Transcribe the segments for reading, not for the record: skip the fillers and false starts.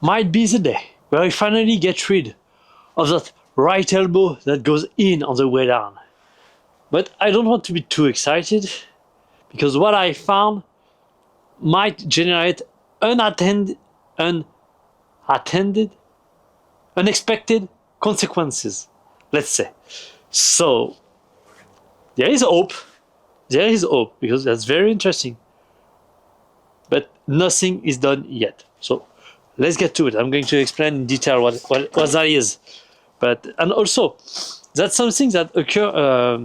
might be the day where we finally get rid of that right elbow that goes in on the way down. But I don't want to be too excited, because what I found might generate unexpected consequences, let's say. So there is hope, because that's very interesting. But nothing is done yet. So let's get to it. I'm going to explain in detail what that is. And also, that's something that occur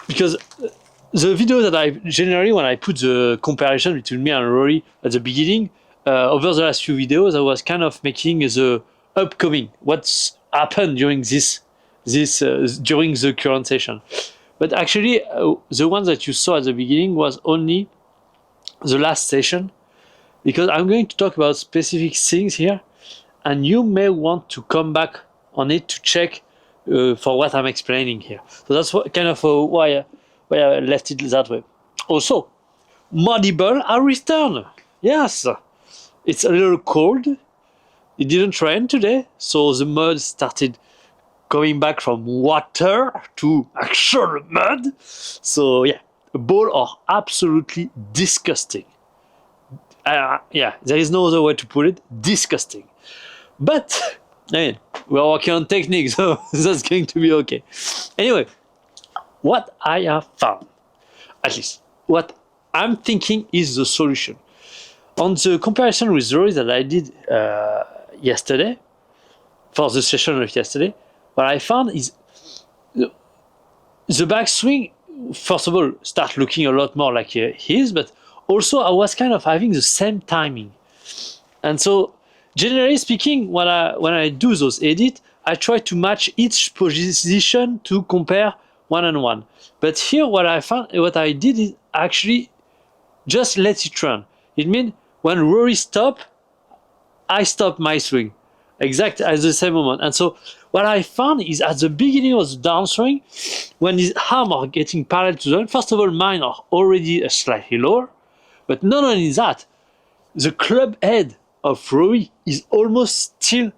because the video that I generally, when I put the comparison between me and Rory at the beginning, over the last few videos, I was kind of making the upcoming, what's happened during during the current session. But actually, the one that you saw at the beginning was only the last session, because I'm going to talk about specific things here, and you may want to come back on it to check for what I'm explaining here. So that's why I left it that way. Also, muddy ball are returned. Yes, it's a little cold. It didn't rain today, so the mud started going back from water to actual mud. So yeah, balls are absolutely disgusting. Yeah, there is no other way to put it. Disgusting. But I mean, we're working on technique, so that's going to be okay. Anyway, what I have found, at least what I'm thinking is the solution. On the comparison with Rory that I did yesterday, for the session of yesterday, what I found is the backswing, first of all, start looking a lot more like his, but also I was kind of having the same timing. And so, generally speaking, when I do those edits, I try to match each position to compare one-on-one. But here, what I did is actually just let it run. It means when Rory stop, I stop my swing, exactly at the same moment. And so what I found is at the beginning of the downswing, when his arms are getting parallel to the line, first of all, mine are already slightly lower, but not only that, the club head of Rory is almost still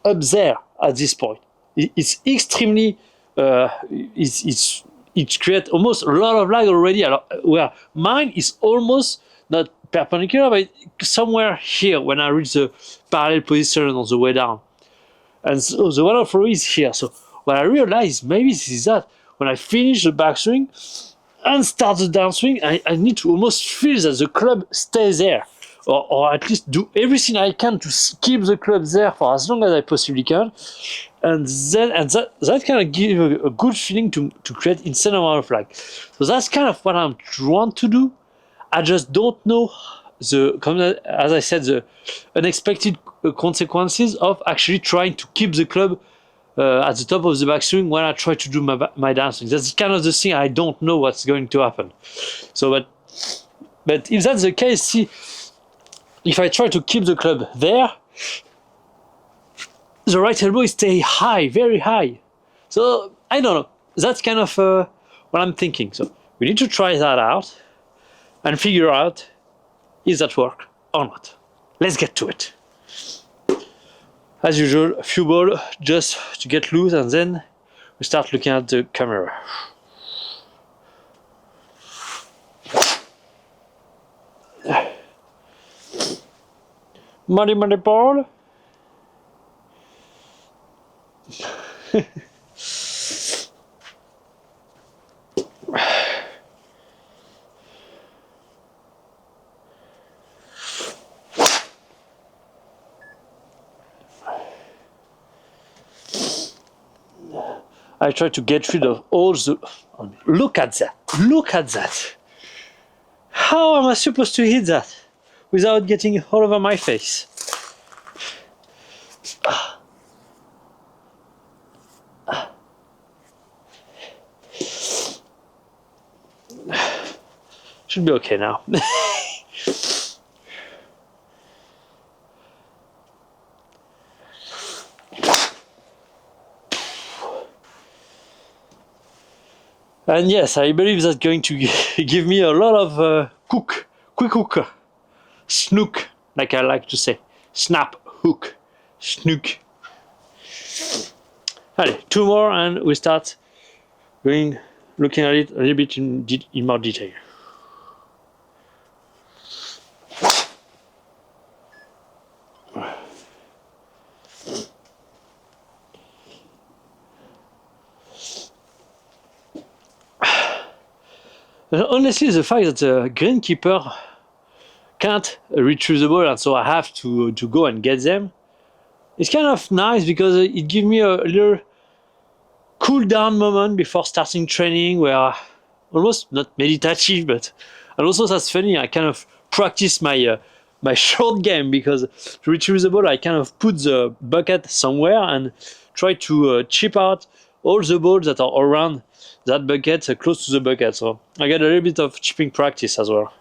up there at this point. It's extremely, it creates almost a lot of lag already, where mine is almost not perpendicular, but somewhere here when I reach the parallel position on the way down. And so the one of Rory is here. So what I realized, maybe this is that when I finish the backswing and start the downswing, I need to almost feel that the club stays there, or at least do everything I can to keep the club there for as long as I possibly can, and that kind of gives a good feeling to create insane amount of lag. So that's kind of what I'm trying to do. I just don't know as I said, the unexpected consequences of actually trying to keep the club at the top of the backswing when I try to do my downswing. That's kind of the thing I don't know what's going to happen. So, but if that's the case, see, if I try to keep the club there, the right elbow is stay high, very high. So I don't know. That's kind of what I'm thinking. So we need to try that out and figure out, is that work or not? Let's get to it. As usual, a few balls just to get loose, and then we start looking at the camera. Muddy ball. I try to get rid of all the... Look at that. Look at that. How am I supposed to hit that without getting all over my face? Should be okay now. And yes, I believe that's going to give me a lot of quick hook, snook, like I like to say. snap, hook, snook. Allez, 2 more and we start looking at it a little bit in more detail. Honestly, the fact that the greenkeeper can't retrieve the ball, and so I have to go and get them, it's kind of nice because it gives me a little cool down moment before starting training, where almost not meditative, but and also that's funny. I kind of practice my short game because to retrieve the ball, I kind of put the bucket somewhere and try to chip out all the balls that are around that bucket, close to the bucket. So I get a little bit of chipping practice as well.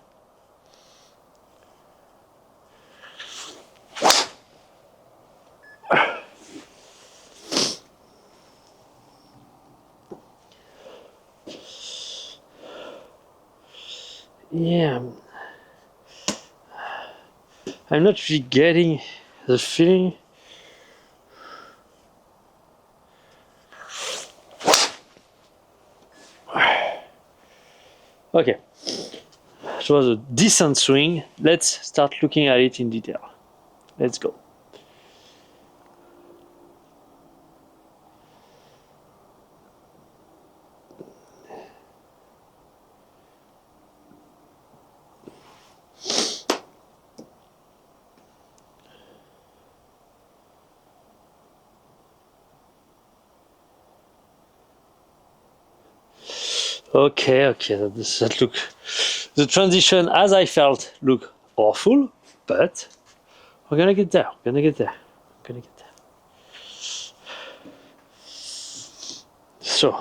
Yeah, I'm not really getting the feeling. Okay, it was a decent swing. Let's start looking at it in detail. Let's go. Okay, that look. The transition, as I felt, look awful, but we're gonna get there. We're gonna get there. We're gonna get there. So.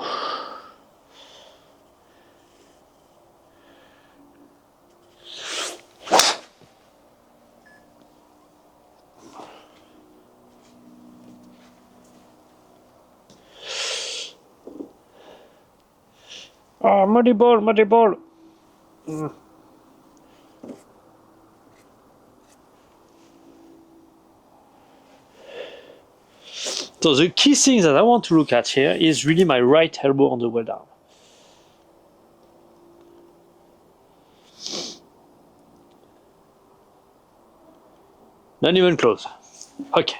Oh, muddy ball, muddy ball. So the key thing that I want to look at here is really my right elbow on the well down. Not even close. Okay.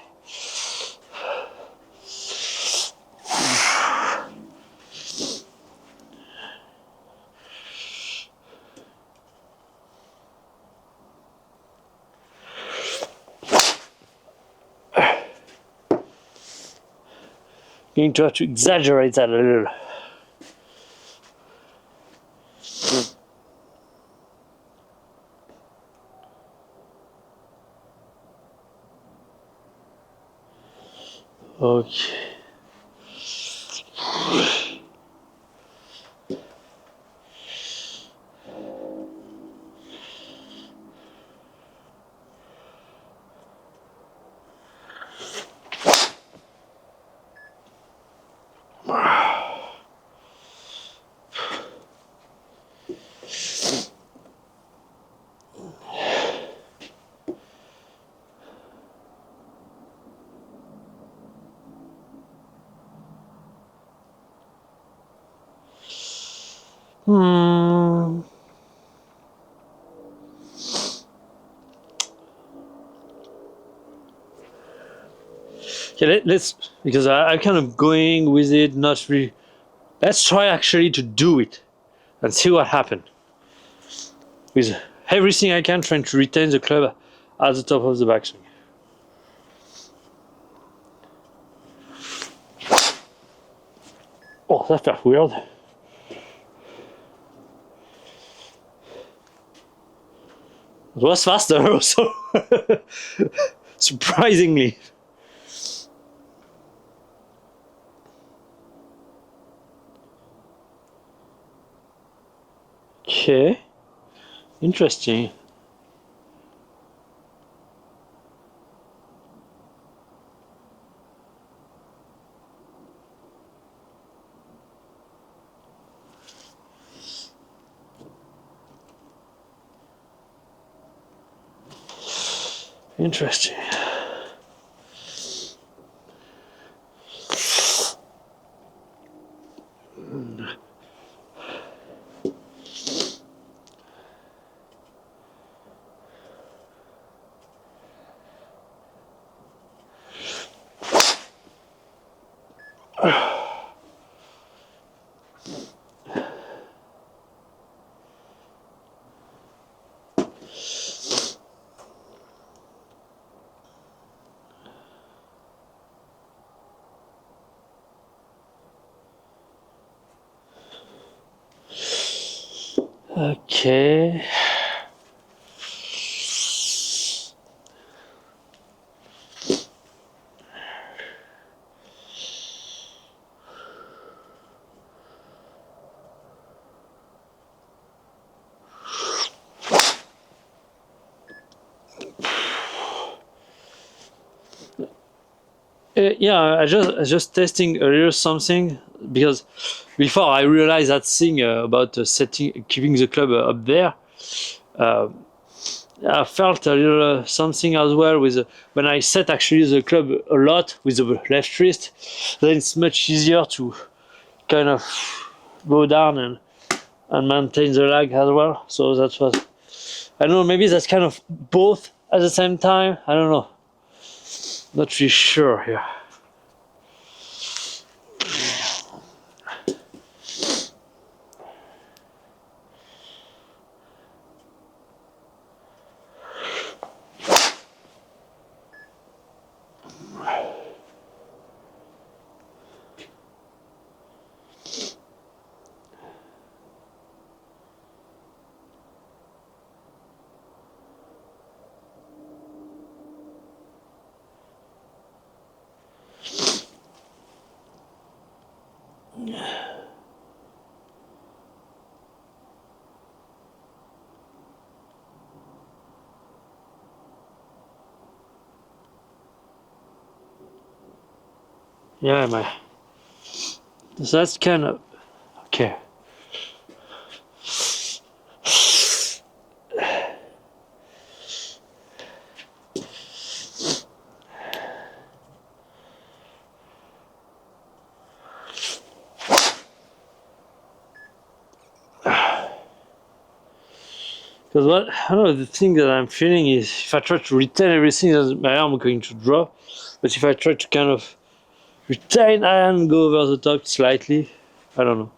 Going to have to exaggerate that a little. Okay. Hmm. Okay, let's because I'm kind of going with it, not really. Let's try actually to do it and see what happens. With everything I can, trying to retain the club at the top of the backswing. Oh, that felt weird. It was faster also. Surprisingly. Okay. Interesting. Interesting. Okay. Yeah, I just testing a little something because before I realized that thing about setting keeping the club up there. Uh, I felt a little something as well with when I set actually the club a lot with the left wrist. Then it's much easier to kind of go down and maintain the lag as well. So that's what I don't know. Maybe that's kind of both at the same time. I don't know. Not really sure here. Yeah, my. So that's kind of okay. Because what I don't know, the thing that I'm feeling is if I try to retain everything, my arm going to drop. But if I try to kind of retain and go over the top slightly, I don't know.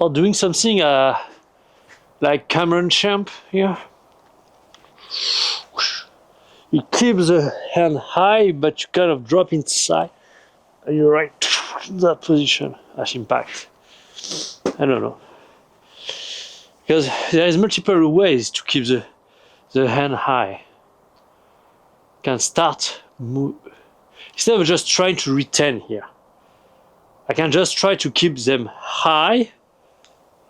Or doing something like Cameron Champ here. You keep the hand high, but you kind of drop inside, and you're right in that position as impact. I don't know. Because there is multiple ways to keep the hand high. You can start move instead of just trying to retain here. I can just try to keep them high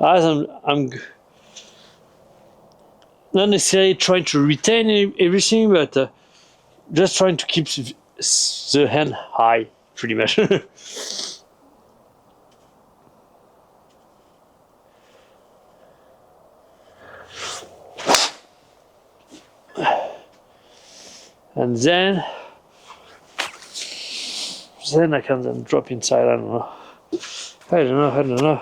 as I'm not necessarily trying to retain everything, but just trying to keep the hand high, pretty much. And then I can then drop inside. I don't know. I don't know.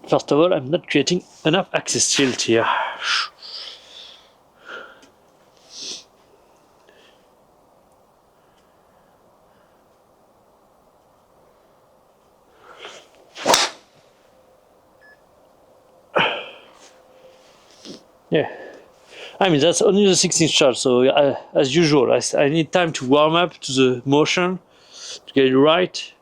First of all, I'm not creating enough axis tilt here. Yeah. I mean, that's only the 16th shot, so as usual, I need time to warm up to the motion, to get it right.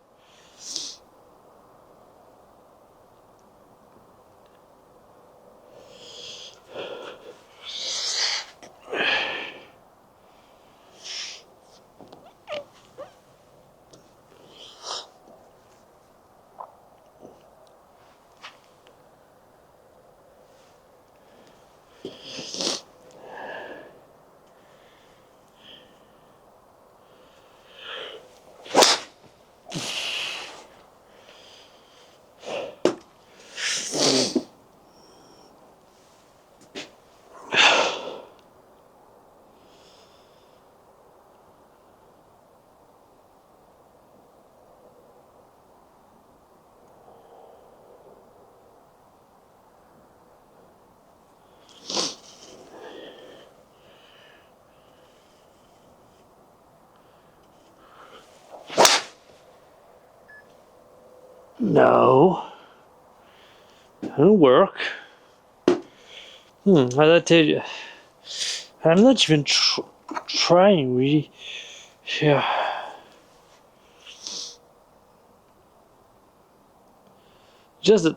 No, it don't work. As I tell you, I'm not even trying really. Yeah. Just that.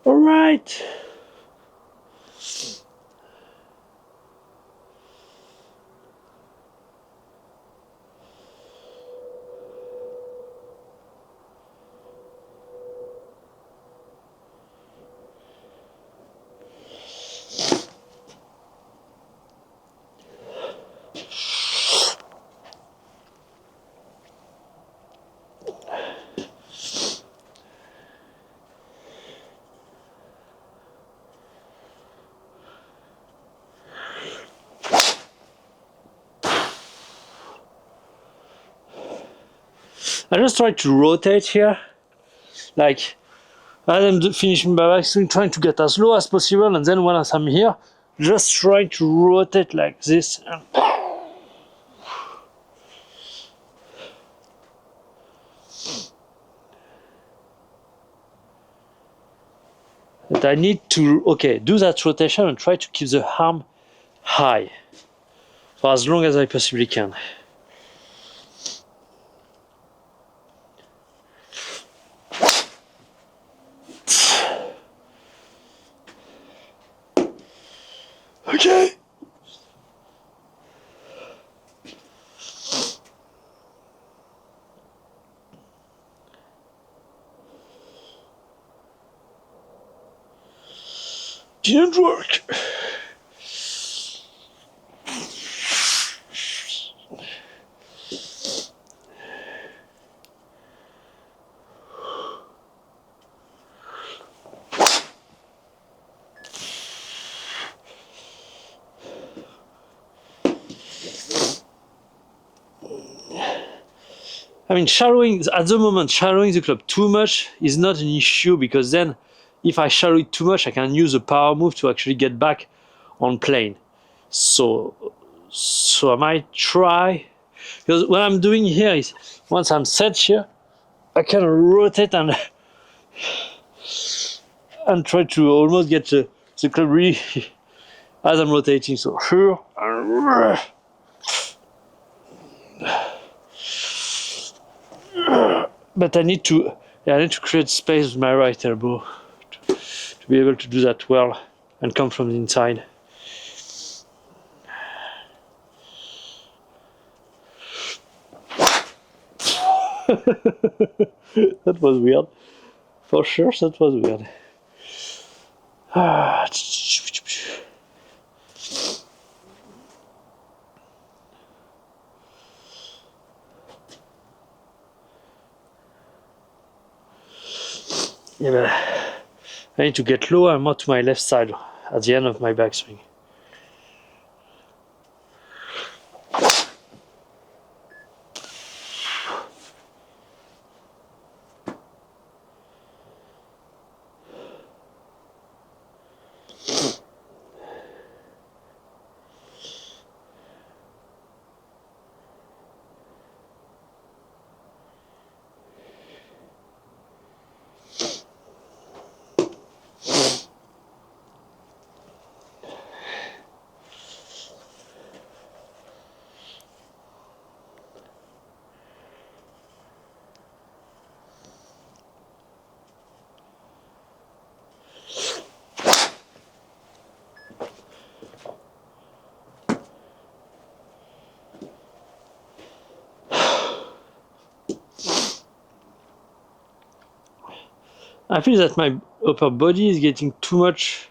All right. I just try to rotate here, like as I'm finishing my backswing, trying to get as low as possible, and then once I'm here, just try to rotate like this. But I need to, do that rotation and try to keep the arm high for as long as I possibly can. Okay. Didn't work. I mean, shallowing at the moment, shallowing the club too much is not an issue, because then if I shallow it too much, I can use a power move to actually get back on plane. So I might try, because what I'm doing here is once I'm set here, I can rotate and try to almost get the club really as I'm rotating. So here, but I need to create space with my right elbow to be able to do that well and come from the inside. That was weird. For sure, that was weird. Yeah, but I need to get lower and more to my left side at the end of my backswing. I feel that my upper body is getting too much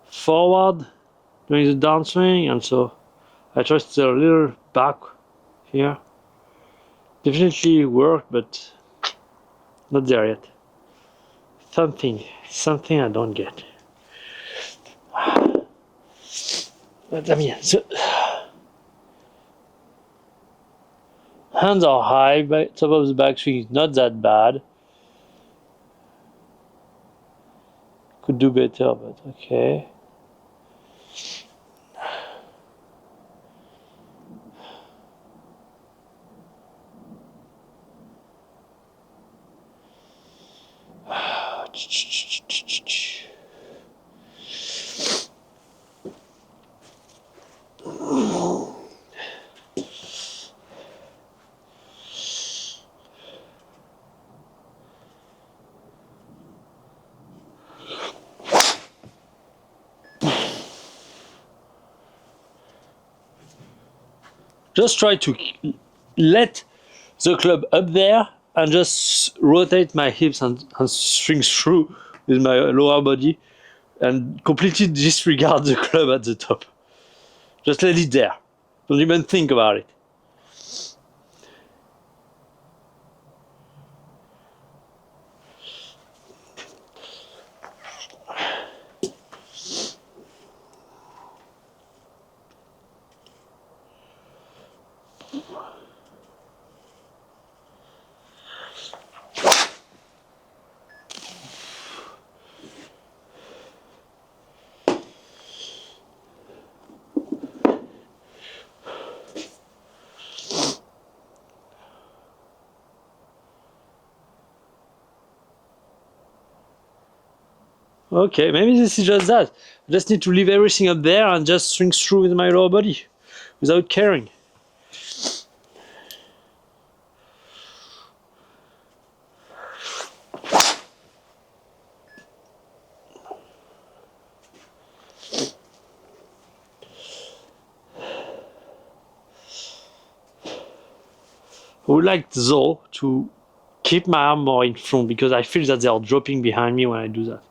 forward during the downswing, and so I try to stay a little back here. Definitely work, but not there yet. Something I don't get. But I mean, so hands are high, but top of the backswing is not that bad. Could do better, but okay. Just try to let the club up there and just rotate my hips and swing through with my lower body and completely disregard the club at the top. Just let it there. Don't even think about it. Okay, maybe this is just that. I just need to leave everything up there and just swing through with my lower body without caring. I would like though to keep my arm more in front because I feel that they are dropping behind me when I do that.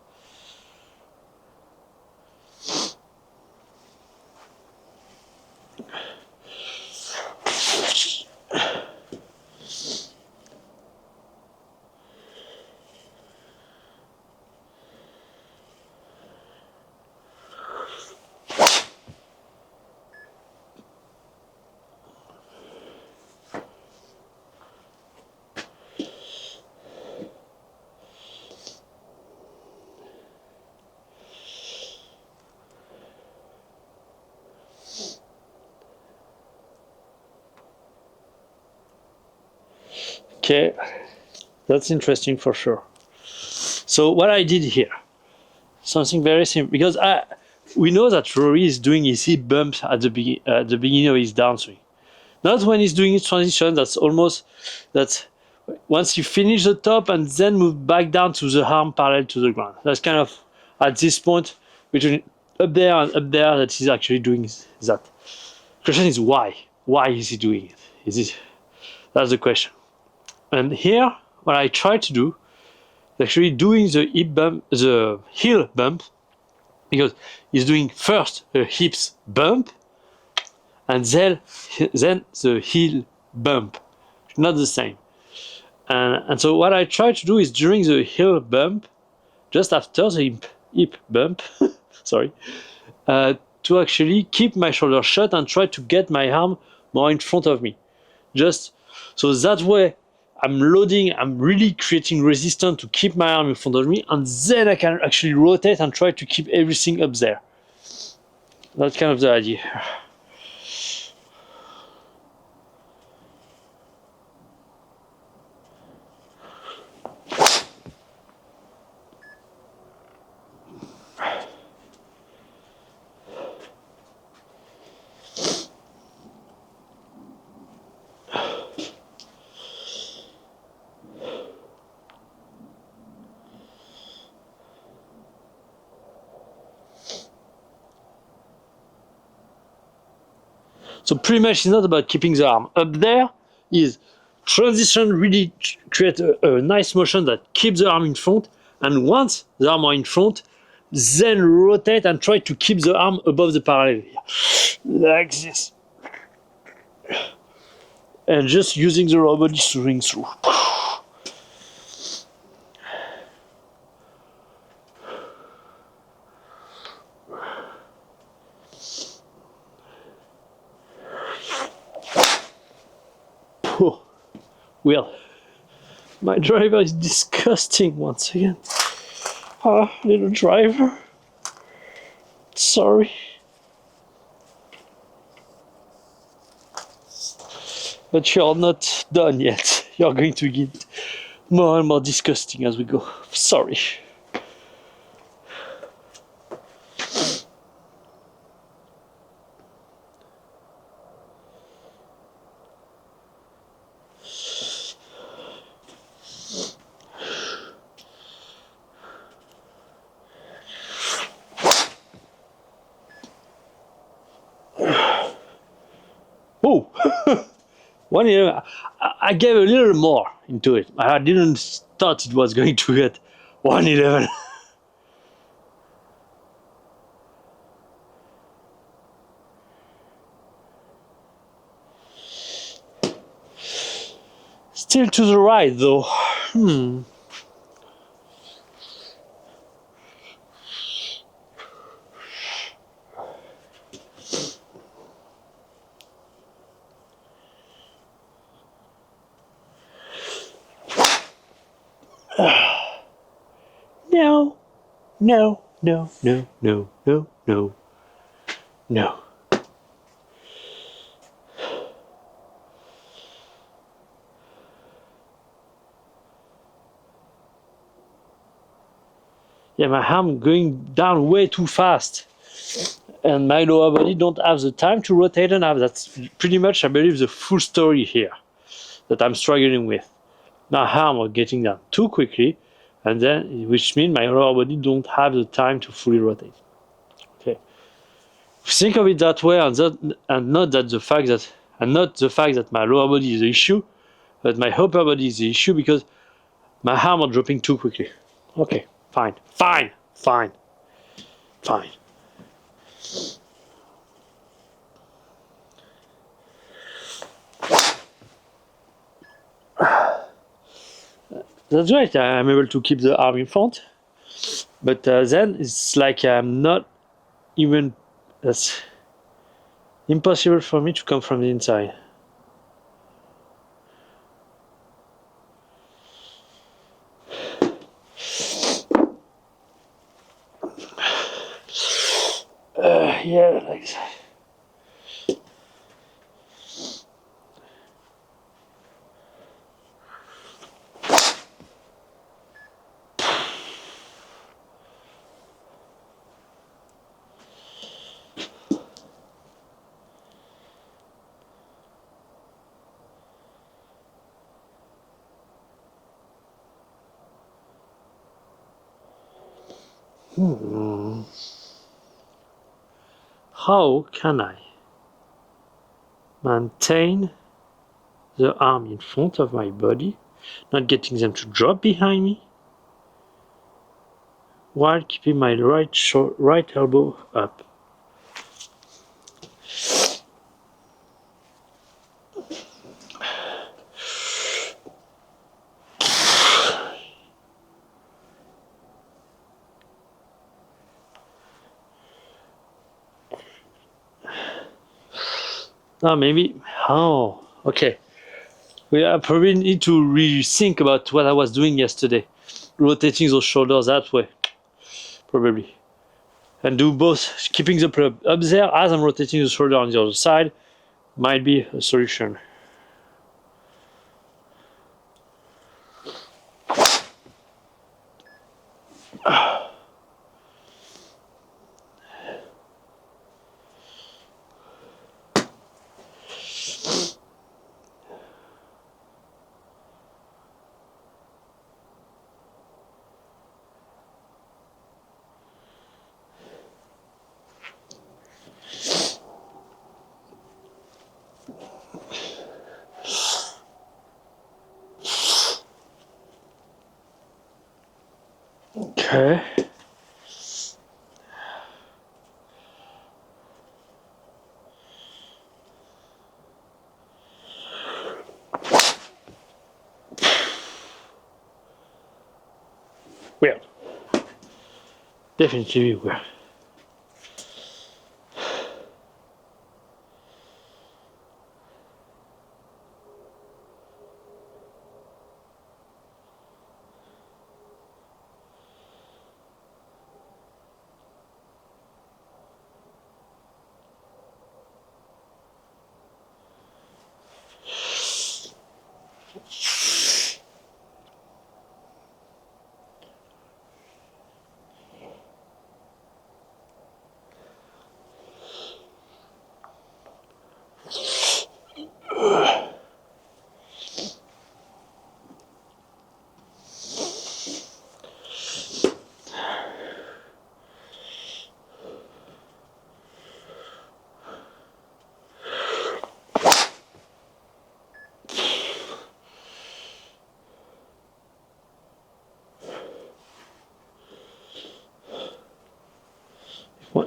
Okay, that's interesting for sure. So what I did here, something very simple, because we know that Rory is doing his hip bumps at the beginning of his downswing. Not when he's doing his transition. That's once you finish the top and then move back down to the arm parallel to the ground. That's kind of at this point between up there and up there that he's actually doing that. Question is why? Why is he doing it? That's the question. And here, what I try to do is actually doing the heel bump, because he's doing first a hips bump and then the heel bump. Not the same. And so what I try to do is during the heel bump, just after the hip bump, sorry, to actually keep my shoulder shut and try to get my arm more in front of me. Just so that way I'm really creating resistance to keep my arm in front of me, and then I can actually rotate and try to keep everything up there. That's kind of the idea. So pretty much it's not about keeping the arm up there, is transition, really create a nice motion that keeps the arm in front, And once the arm are in front, then rotate and try to keep the arm above the parallel. Like this. And just using the lower body to ring through. Oh, well, my driver is disgusting once again. Ah, little driver. Sorry. But you're not done yet. You're going to get more and more disgusting as we go. Sorry. Oh! 111. I gave a little more into it. I didn't thought it was going to get 111. Still to the right though. No, no, no, no, no, no, no, no. Yeah, my arm going down way too fast. And my lower body don't have the time to rotate enough. That's pretty much, I believe, the full story here that I'm struggling with. My arm are getting down too quickly, and then which means my lower body don't have the time to fully rotate. Okay, think of it that way, and not the fact that my lower body is the issue, but my upper body is the issue because my arm are dropping too quickly. Okay, fine. That's right. I'm able to keep the arm in front, but then it's like I'm not even. That's impossible for me to come from the inside. Yeah, like that. How can I maintain the arm in front of my body, not getting them to drop behind me, while keeping my right elbow up? Now maybe. Oh, okay. I probably need to rethink about what I was doing yesterday, rotating those shoulders that way, probably, and do both, keeping the club up there as I'm rotating the shoulder on the other side. Might be a solution. Okay. Weird. Definitely weird.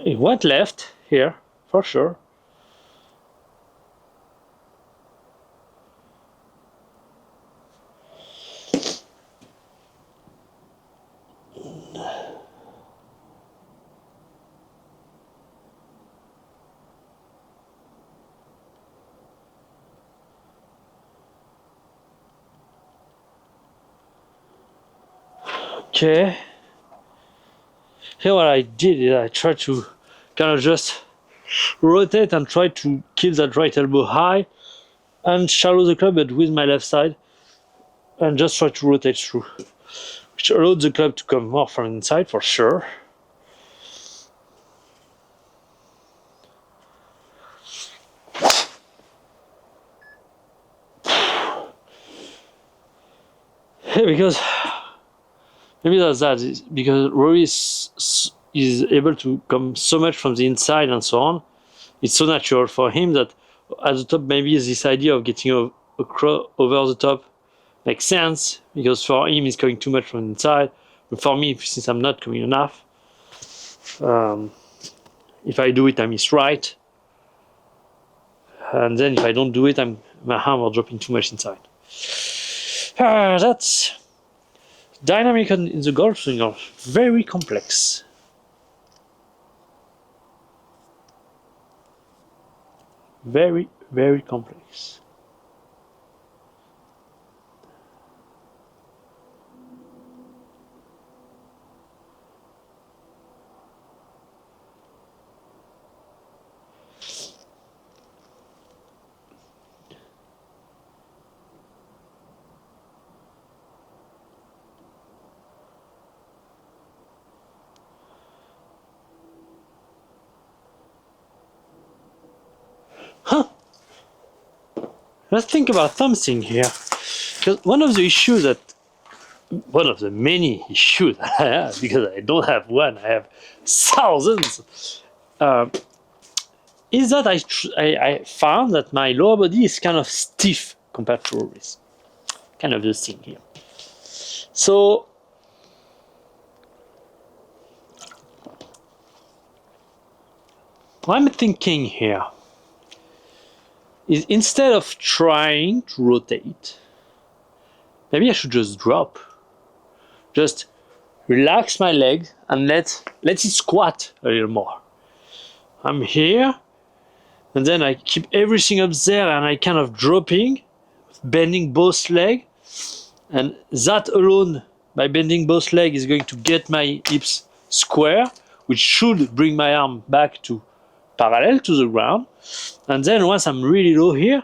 It went left here, for sure. Okay. Here what I did is I tried to kind of just rotate and try to keep that right elbow high and shallow the club, but with my left side, and just try to rotate through, which allowed the club to come more from inside for sure. Yeah, because maybe that's that. Because Rory is able to come so much from the inside and so on. It's so natural for him that at the top, maybe this idea of getting over the top makes sense, because for him it's coming too much from inside. But for me, since I'm not coming enough, if I do it, I miss right. And then if I don't do it, my arm are dropping too much inside. That's dynamic in the golf swing are very complex. Very, very complex. Huh. Let's think about something here. Because one of the many issues I have, because I don't have one, I have thousands, is that I found that my lower body is kind of stiff compared to Rory's. Kind of the thing here. So what I'm thinking here is, instead of trying to rotate, maybe I should just drop. Just relax my legs and let it squat a little more. I'm here, and then I keep everything up there, and I kind of dropping, bending both legs, and that alone, by bending both legs, is going to get my hips square, which should bring my arm back to parallel to the ground. And then once I'm really low here,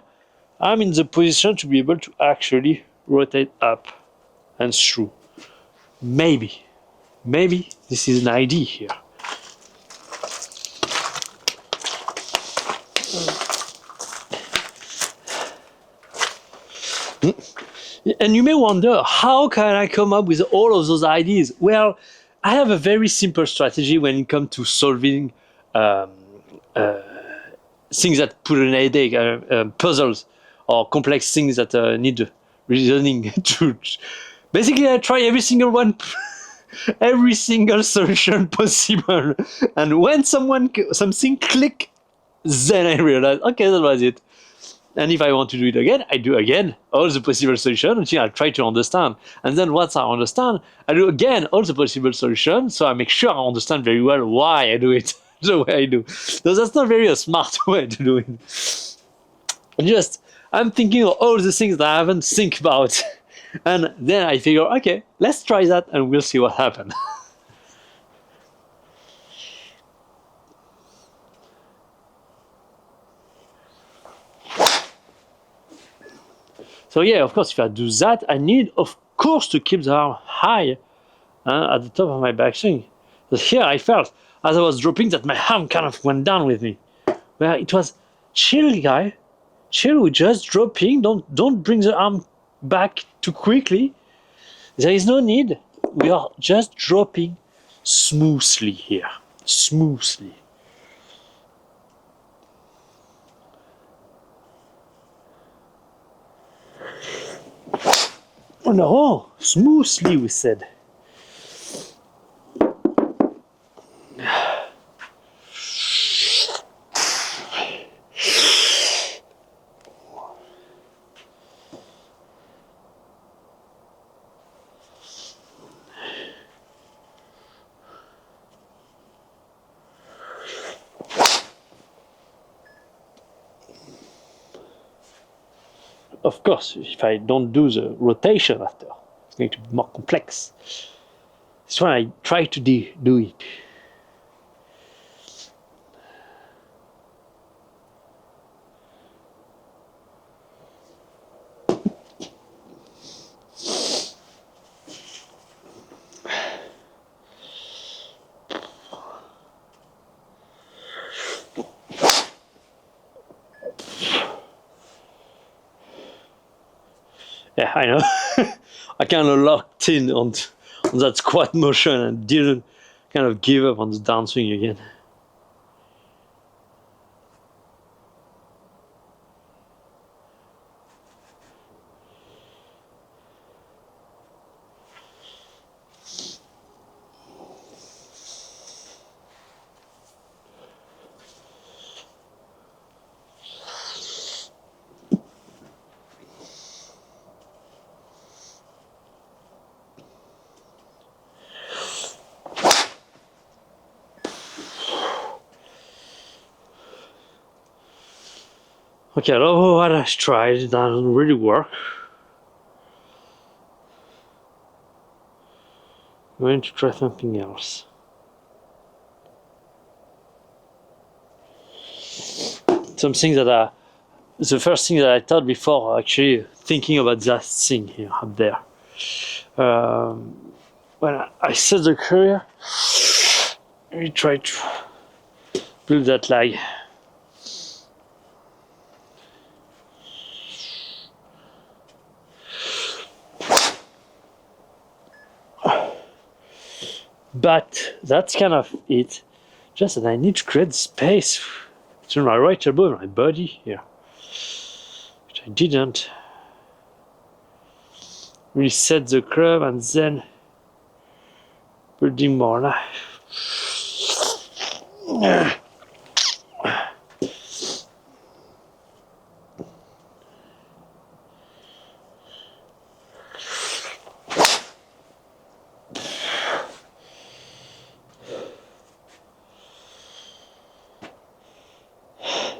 I'm in the position to be able to actually rotate up and through. Maybe this is an idea here. And you may wonder, how can I come up with all of those ideas? Well, I have a very simple strategy when it comes to solving things that put an headache, puzzles, or complex things that need reasoning. Basically, I try every single one every single solution possible. And when something click, then I realized, okay, that was it. And if I want to do it again, I do again all the possible solutions until I try to understand. And then once I understand, I do again all the possible solutions. So I make sure I understand very well why I do it the way I do. So that's not very a smart way to do it. Just, I'm thinking of all the things that I haven't think about. And then I figure, okay, let's try that and we'll see what happens. So yeah, of course, if I do that, I need, of course, to keep the arm high at the top of my backswing. But here I felt, as I was dropping, that my arm kind of went down with me. Where it was, chill, guy, chill. We're just dropping. Don't bring the arm back too quickly. There is no need. We are just dropping smoothly here, smoothly. Oh no, smoothly, we said. Of course, if I don't do the rotation after, it's going to be more complex. This one I try to do it. Yeah, I know. I kind of locked in on that squat motion and didn't kind of give up on the downswing again. Okay, I don't know what I tried. It doesn't really work. I'm going to try something else. Something that the first thing that I thought before actually thinking about that thing here up there. When I set the career, we try to build that lag. But that's kind of it. Just that I need to create space between my right elbow and my body here, which I didn't. Reset the club and then building more life.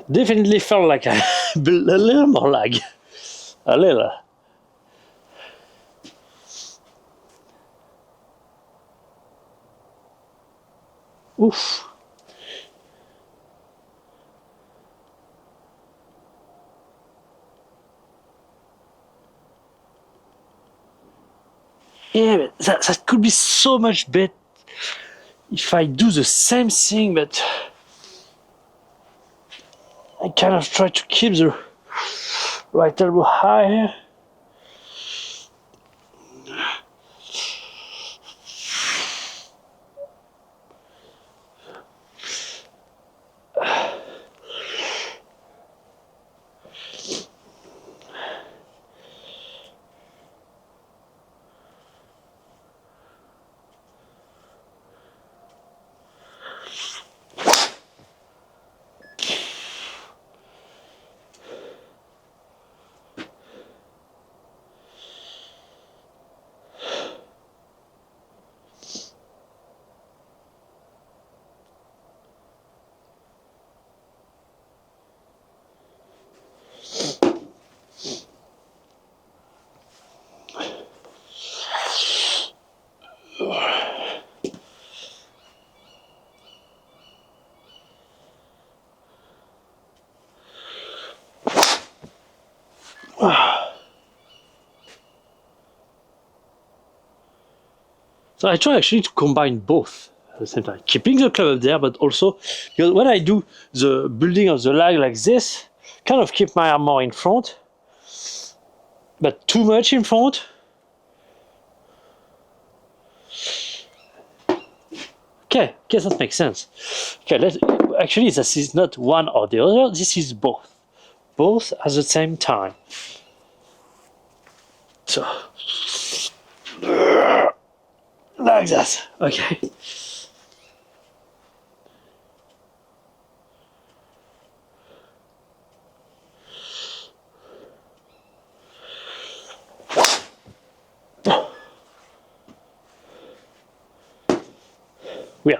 Definitely felt like I built a little more lag. A little. Oof. Yeah, but that could be so much better if I do the same thing, but I kind of try to keep the right elbow high. So I try actually to combine both at the same time, keeping the club up there, but also because when I do the building of the lag like this, kind of keep my arm more in front, but too much in front. Okay, that makes sense. Okay, actually this is not one or the other, this is both at the same time. So, like that, okay. Weird.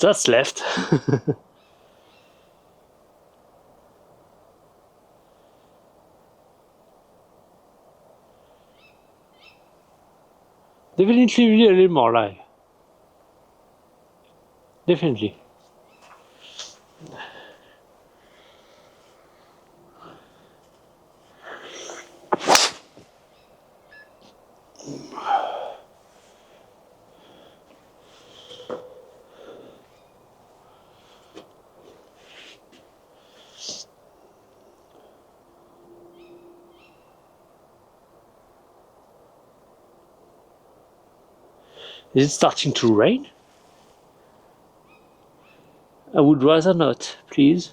That's left. Definitely really a little more lag. Definitely. Is it starting to rain? I would rather not, please.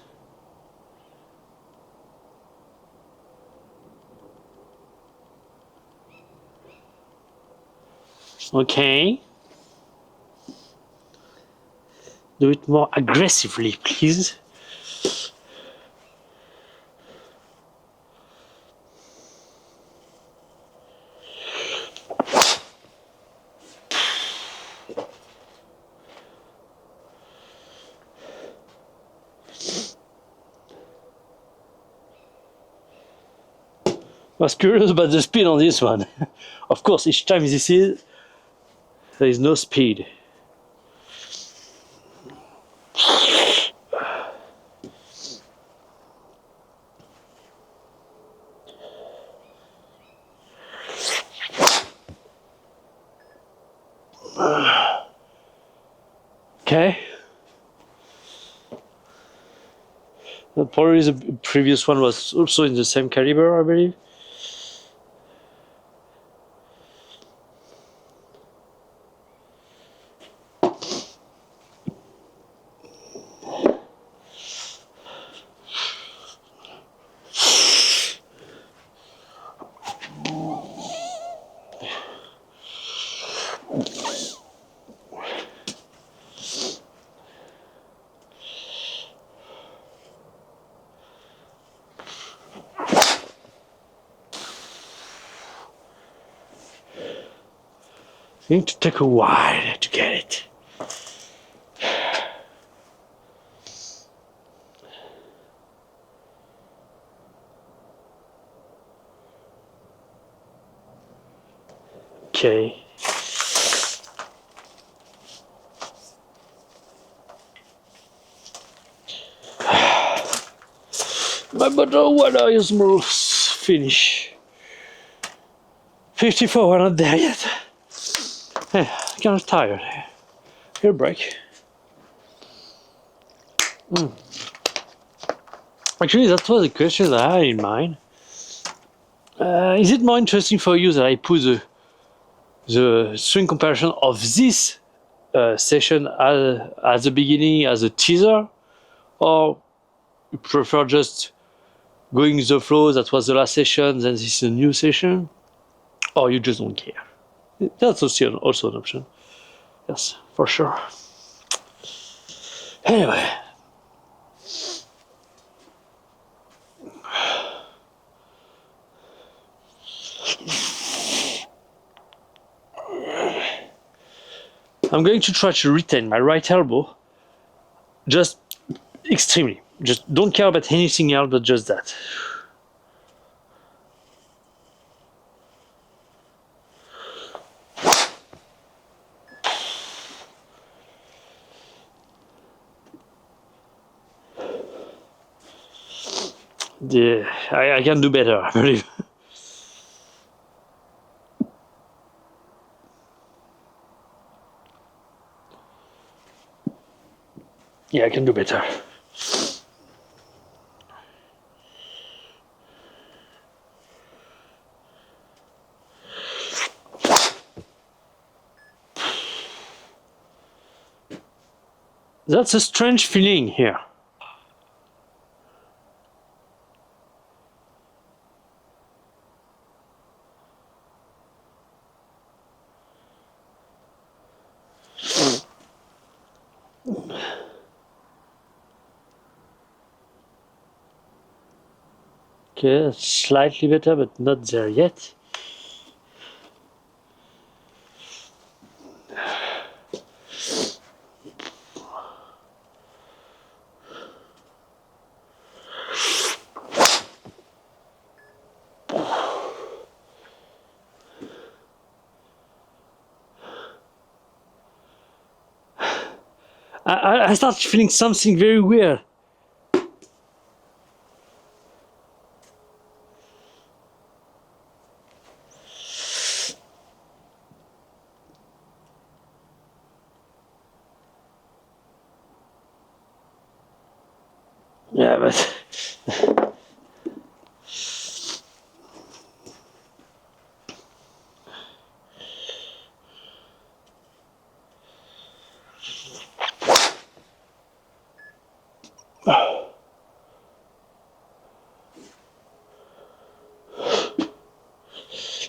Okay. Do it more aggressively, please. I was curious about the speed on this one. Of course, each time this is, there is no speed. Okay. Probably the previous one was also in the same caliber, I believe. It's going to take a while to get it. Okay. My bottle water is almost finished. 54, we're not there yet. Kind of tired. Here, break. Actually, that was a question that I had in mind. Is it more interesting for you that I put the swing comparison of this session at the beginning as a teaser, or you prefer just going with the flow? That was the last session, then this is a new session, or you just don't care? That's also an option. Yes, for sure. Anyway. I'm going to try to retain my right elbow, just extremely. Just don't care about anything else but just that. I can do better, I believe. Yeah, I can do better. That's a strange feeling here. Okay, slightly better, but not there yet. I start feeling something very weird. Yeah, but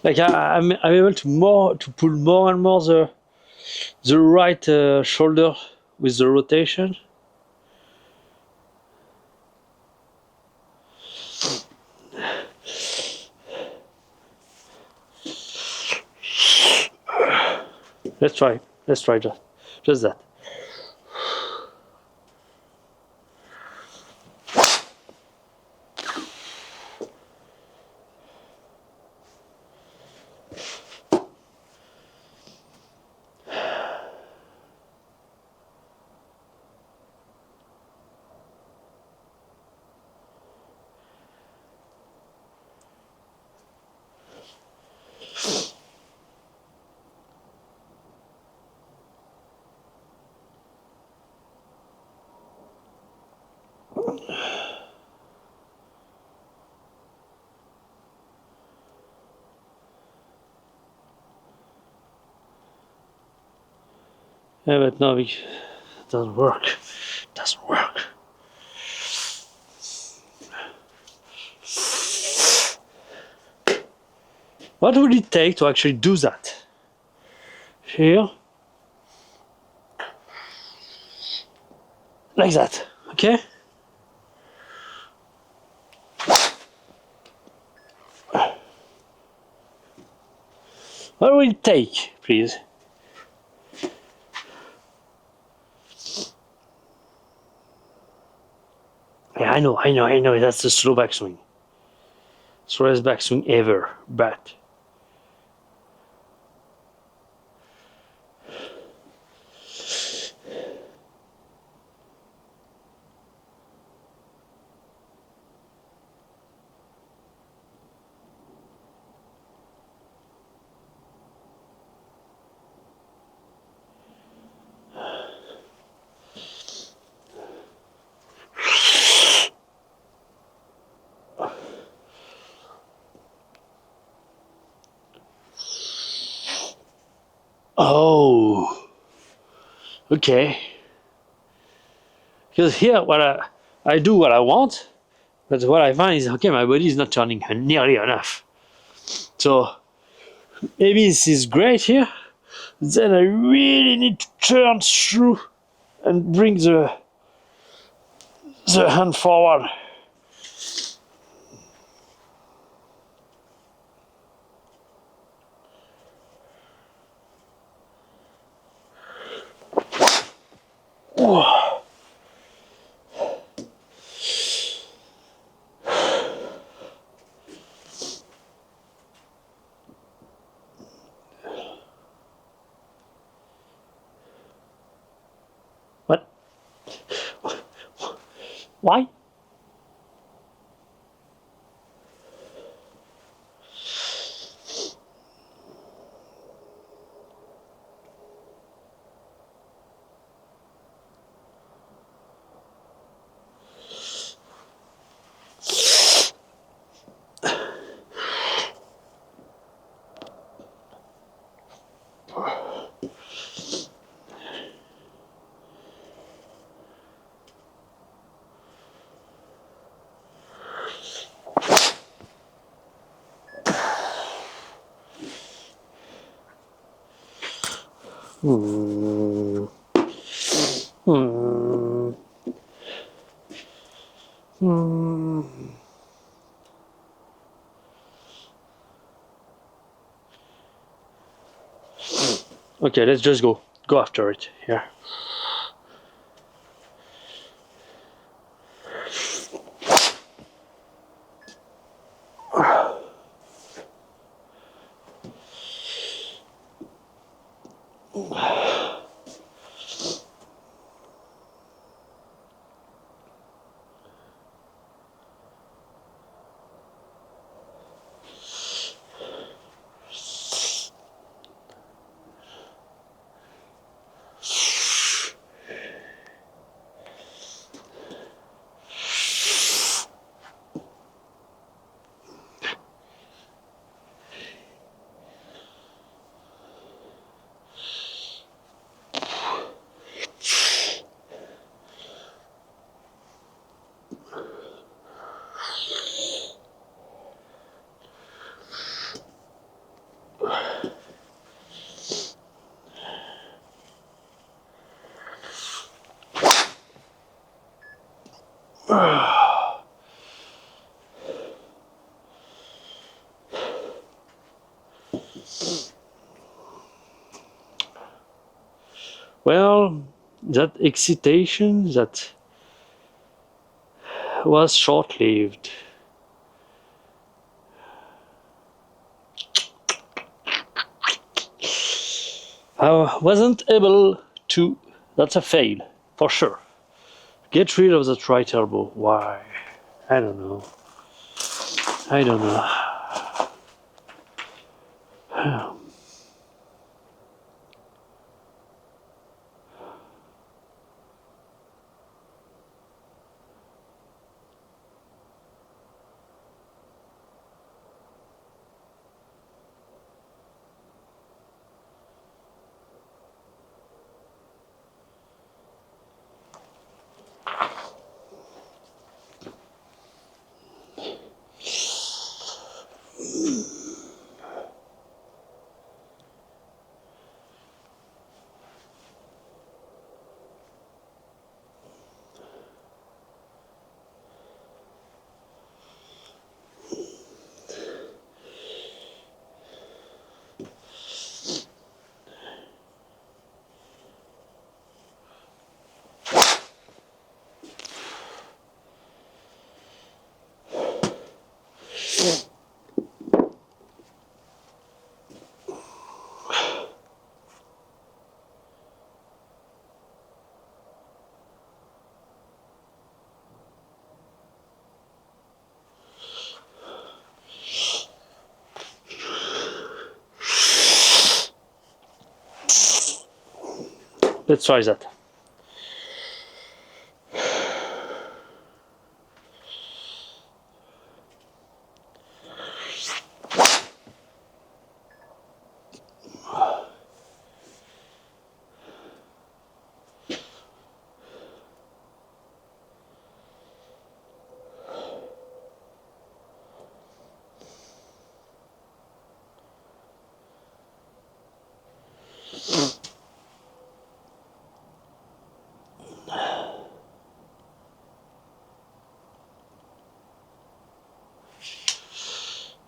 like I'm able to pull more and more the right shoulder with the rotation. Let's try. Let's try just that. Yeah, but no, it doesn't work. It doesn't work. What would it take to actually do that? Here, like that. Okay. What will it take, please? Yeah, I know. That's the slow backswing. Slowest backswing ever. But oh, okay. Because here, I do what I want, but what I find is okay. My body is not turning nearly enough. So maybe this is great here. Then I really need to turn through and bring the hand forward. What? Why? Hmm. Hmm. Hmm. Okay, let's just go. Go after it here. Well, that excitation that was short-lived. I wasn't able to. That's a fail, for sure. Get rid of that right elbow. Why? I don't know. I don't know. Let's try that.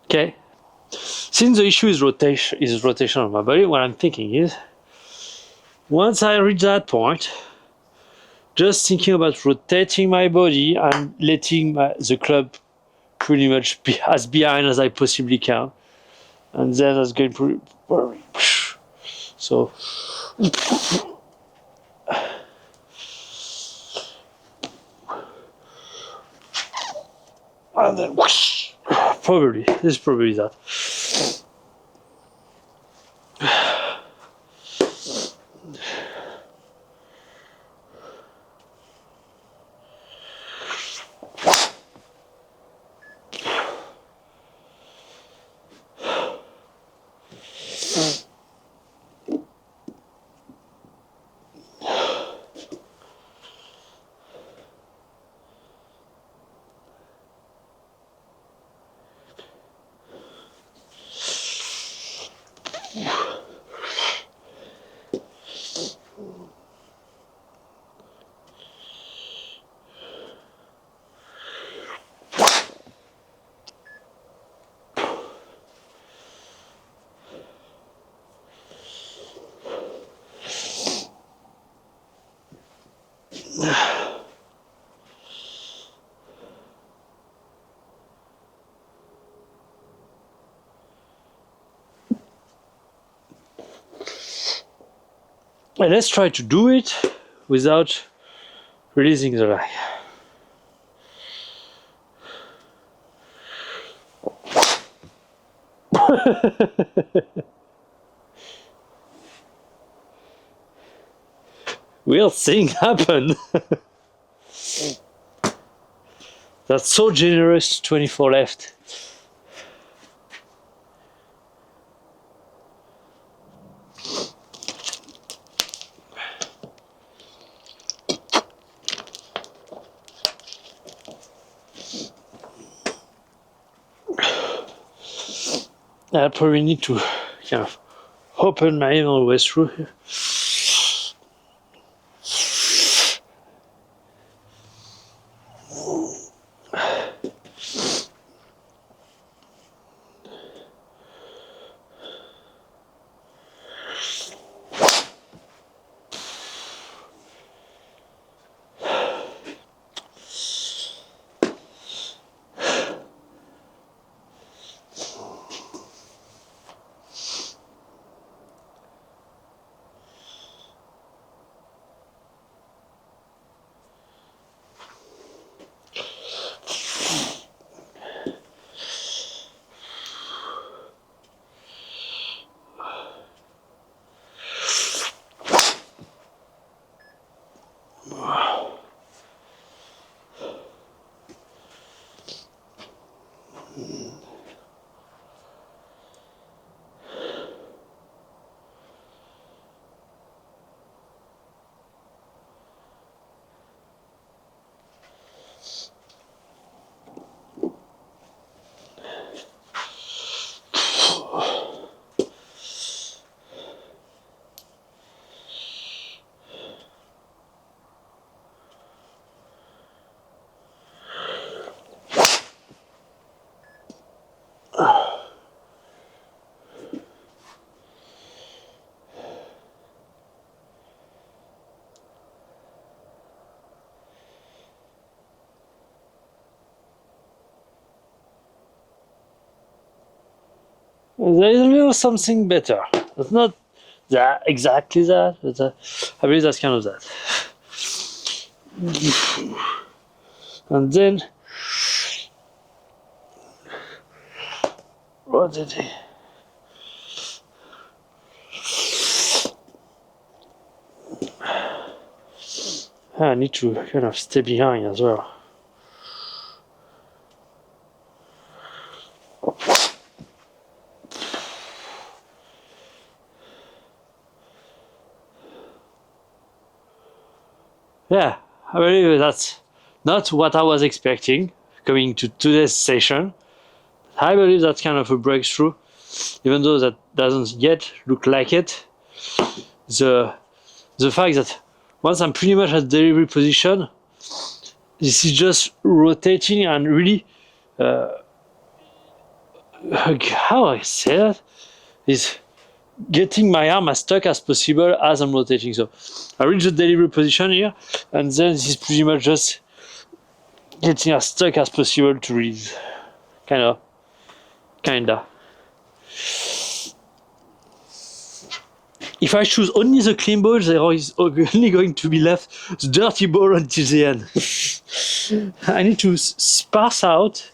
Okay. Since the issue is rotation of my body, what I'm thinking is, once I reach that point, just thinking about rotating my body and letting the club pretty much be as behind as I possibly can, and then that's going pretty. So, and then probably this is probably that. And let's try to do it without releasing the lie. Weird thing happened. That's so generous, 24 left. I probably need to kind of open my hand all the way through here. There is a little something better. It's not that exactly that, but I believe that's kind of that. And then what did he? I need to kind of stay behind as well. Yeah, I believe that's not what I was expecting coming to today's session. I believe that's kind of a breakthrough, even though that doesn't yet look like it. The fact that once I'm pretty much at delivery position, this is just rotating and really, how I say that, is getting my arm as stuck as possible as I'm rotating. So I reach the delivery position here, and then this is pretty much just getting as stuck as possible to release. Kinda. If I choose only the clean ball, there is only going to be left the dirty ball until the end. I need to sparse out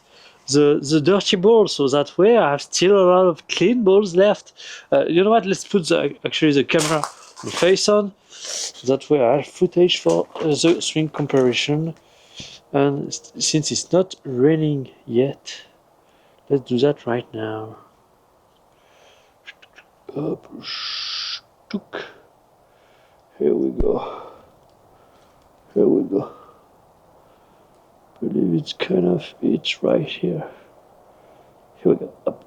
the dirty ball so that way I have still a lot of clean balls left. You know what? Let's put actually the camera face on. So that way I have footage for the swing comparison. And since it's not raining yet, let's do that right now. Up, here we go. Here we go. I believe it's kind of it's right here. Here we go. Up.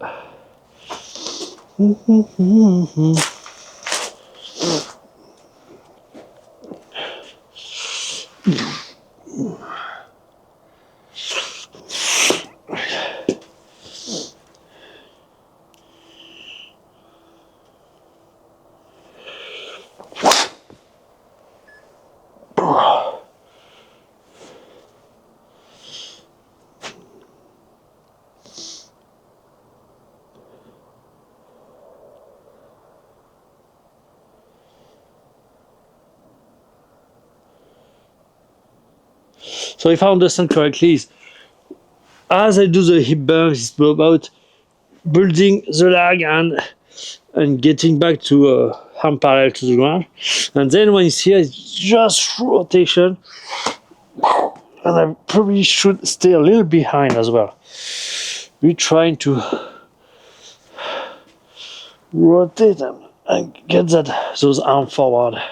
So if I understand correctly, is as I do the hip burns, it's about building the leg and getting back to arm parallel to the ground. And then when it's here, it's just rotation. And I probably should stay a little behind as well. We're trying to rotate and get those arms forward.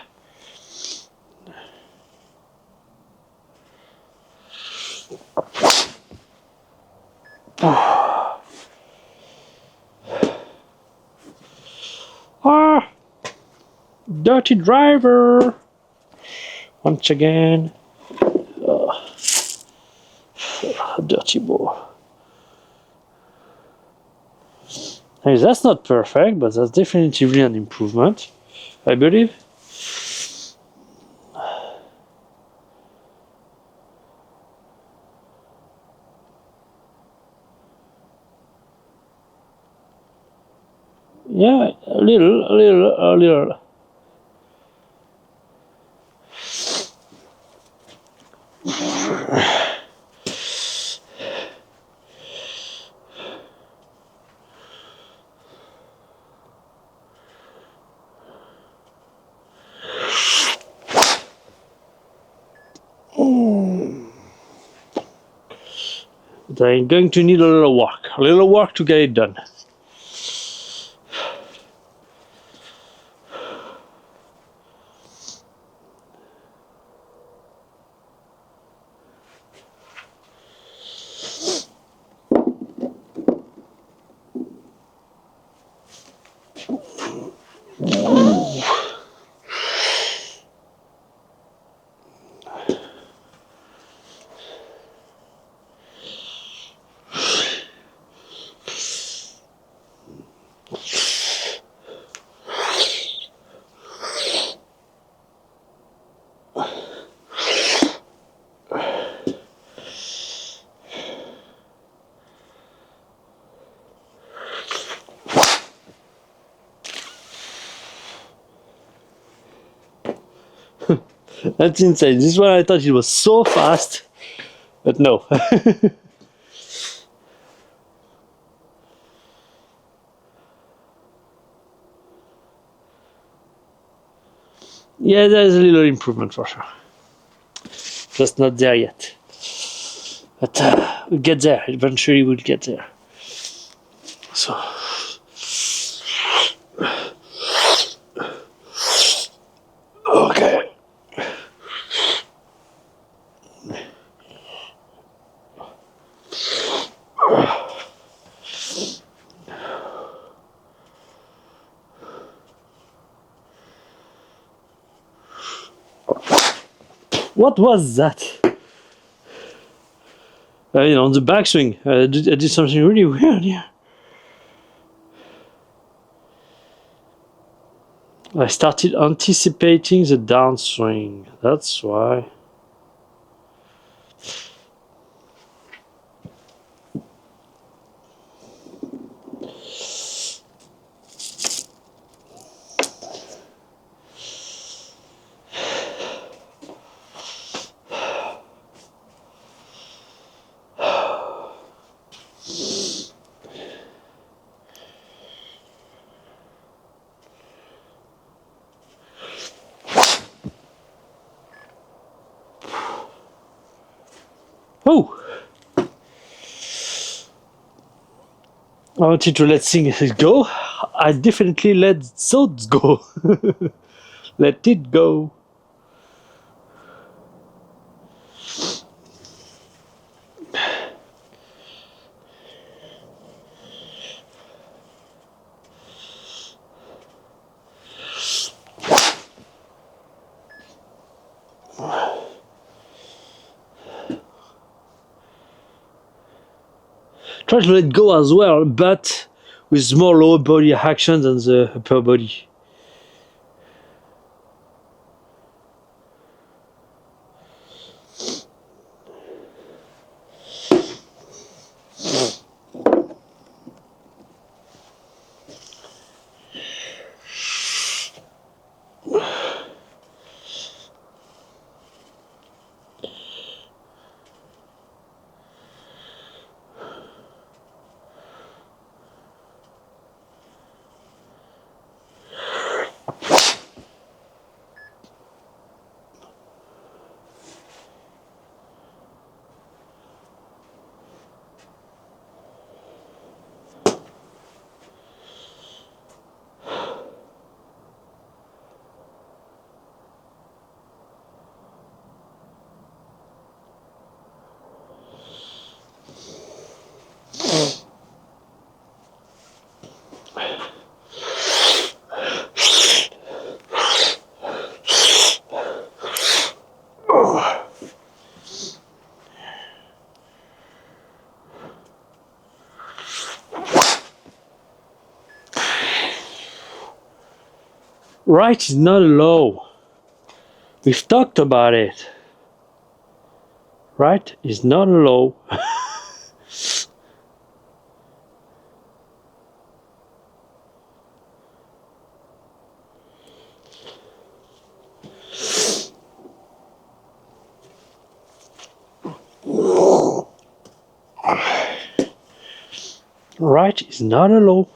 Ah, dirty driver. Once again, dirty ball. Hey, that's not perfect, but that's definitively an improvement, I believe. Yeah, a little. But I'm going to need a little work to get it done. That's insane. This one I thought it was so fast, but no. Yeah, there's a little improvement for sure. Just not there yet. But we'll get there. Eventually we'll get there. So. Okay. What was that? On the backswing, I did something really weird here. I started anticipating the downswing. That's why. Oh! I wanted to let things go. I definitely let thoughts go. Let it go. Try to let go as well, but with more lower body action than the upper body. Right is not low. We've talked about it. Right is not low. Right is not a low.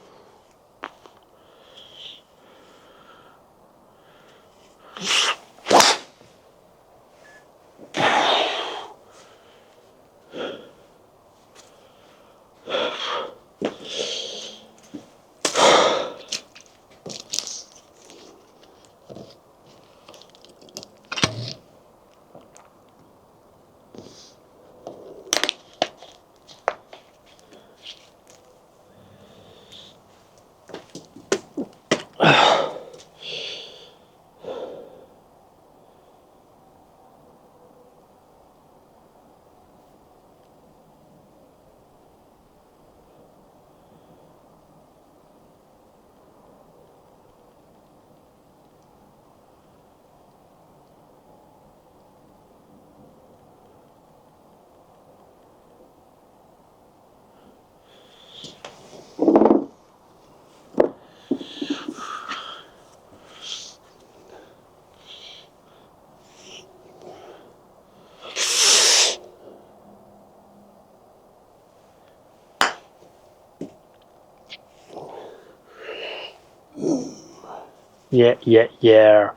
Yeah, yeah, yeah.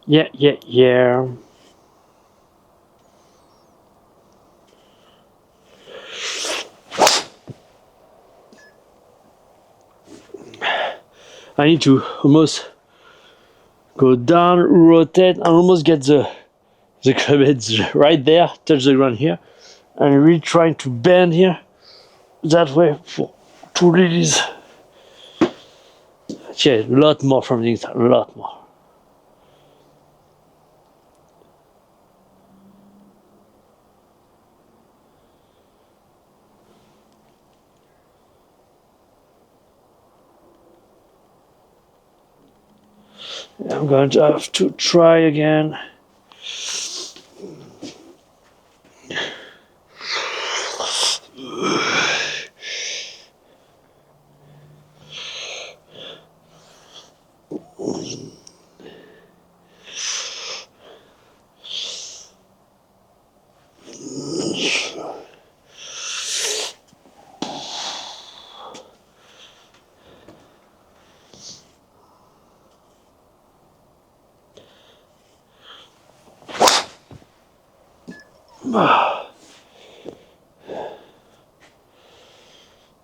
Yeah, yeah, yeah. I need to almost go down, rotate, and almost get the club heads right there, touch the ground here, and really trying to bend here that way for to release. Yeah, a lot more from the inside, a lot more. I'm going to have to try again.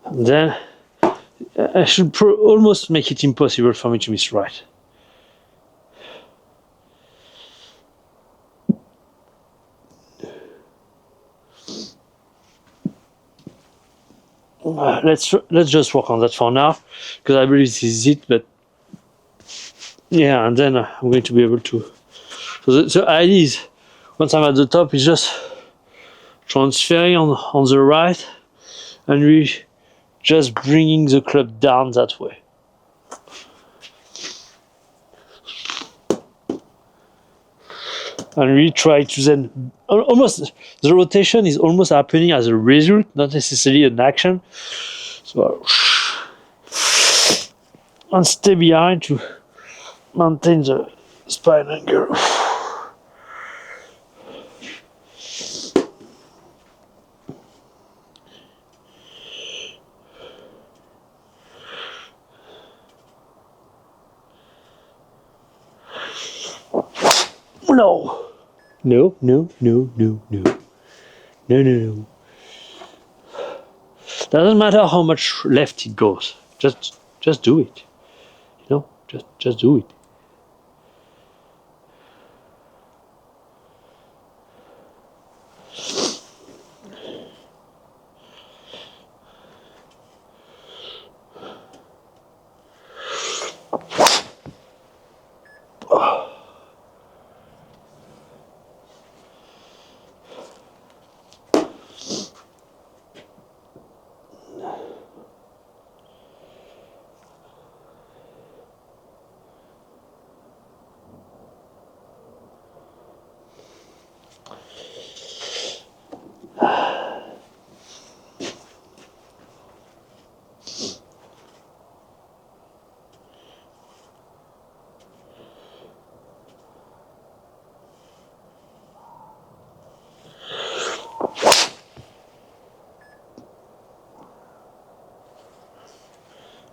And then I should almost make it impossible for me to miss right. Let's just work on that for now, because I believe this is it. But yeah, and then I'm going to be able to. So the idea is, once I'm at the top, is just transferring on the right, and we just bringing the club down that way. And we try to then almost the rotation is almost happening as a result, not necessarily an action. So and stay behind to maintain the spine angle. No. No, no, no, no, no. No, no, no. Doesn't matter how much left it goes. Just do it. You know, just do it.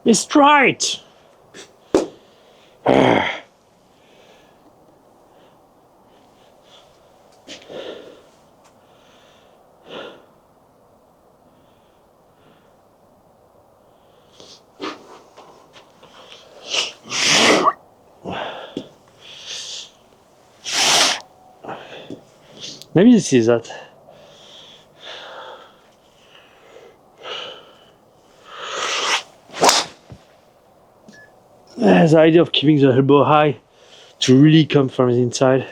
It's right. Maybe this is that. The idea of keeping the elbow high to really come from the inside.